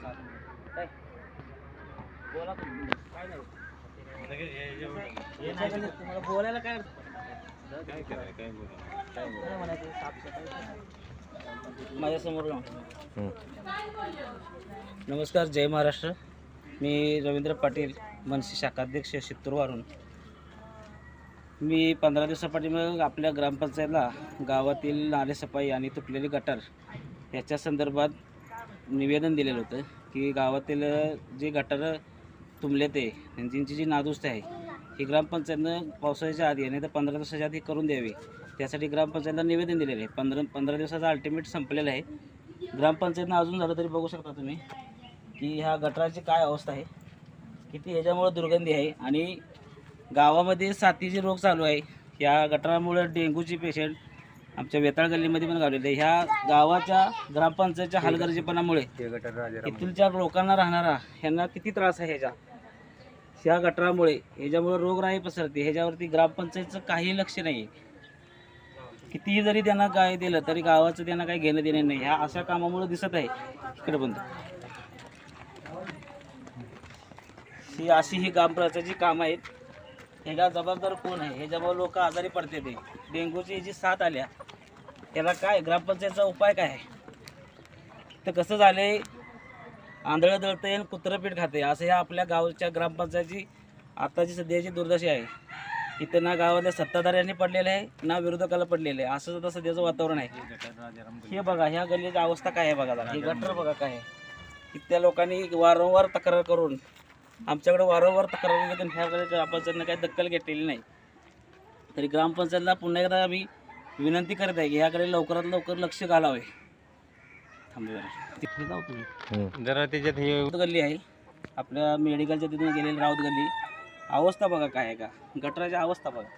काय बोला तुम्ही, काय नाही तुम्हाला बोलायला काय म्हणायचं साफसफाई माझ्यासमोर नमस्कार, जय महाराष्ट्र. मी रवींद्र पाटील, मनसे शाखाध्यक्ष शित्तूरवरून. मी 15 दिवसापाठीमागे आपल्या ग्रामपंचायतला गावातील नालेसफाई आणि तुटलेली गटार याच्या संदर्भात निवेदन दिलेलं होतं की गावातील जे गटार तुंबले ते त्यांची जी नादुरुस्ती आहे ही ग्रामपंचायतनं पावसाळ्याच्या आधी नाही तर 15 दिवसाच्या आधी करून द्यावी. त्यासाठी ग्रामपंचायतला निवेदन दिलेलं आहे. 15 दिवसाचा अल्टिमेट संपलेलं आहे. ग्रामपंचायतनं अजून झालं तरी बघू शकता तुम्ही की ह्या गटाराची काय अवस्था आहे, किती ह्याच्यामुळे दुर्गंधी आहे आणि गावामध्ये साथीचे रोग चालू आहे. या गटारामुळे डेंग्यूचे पेशंट आमच्या वेताळ गल्लीमध्ये पण गावलेले. ह्या गावाच्या ग्रामपंचायतच्या हलगर्जीपणामुळे इथलच्या लोकांना राहणारा ह्यांना किती त्रास आहे ह्या गटारामुळे. ह्याच्यामुळे रोगराई पसरते. ह्याच्यावरती ग्रामपंचायतचं काही लक्ष नाही आहे. कितीही जरी त्यांना काय दिलं तरी गावाचं त्यांना काही घेणं देणं नाही. ह्या अशा कामामुळे दिसत आहे. इकडे बंद ही अशी ही ग्रामपंचायतची कामं आहेत. ह्याला जबाबदार कोण आहे? ह्याच्यामुळे लोक आजारी पडते. ते डेंग्यूची जी साथ आल्या त्याला काय ग्रामपंचायतचा उपाय काय आहे? तर कसं झालंय, आंधळं दळतंय आणि कुत्रं पीठ खाते असं ह्या आपल्या गावच्या ग्रामपंचायतची आताची सध्याची दुर्दशा आहे. इथं ना गावातल्या सत्ताधाऱ्यांनी पडलेलं आहे ना विरोधकाला पडलेलं आहे. असं तर सध्याचं वातावरण आहे. हे बघा ह्या गल्लीची अवस्था काय आहे बघा. हे गटर बघा काय आहे. इथल्या लोकांनी वारंवार तक्रार करून आमच्याकडे वारंवार तक्रार केली. ह्या ग्रामपंचायतनं काही दखल घेतलेली नाही. तरी ग्रामपंचायतला पुन्हा एकदा आम्ही विनंती करत आहे की ह्याकडे लवकरात लवकर लक्ष घालावे. जाऊ तुम्ही जरा त्याच्यात हे राऊत गल्ली आहे आपल्या मेडिकलच्या तिथून गेलेली राऊत गल्ली. अवस्था बघा काय आहे का गटराची अवस्था बघा.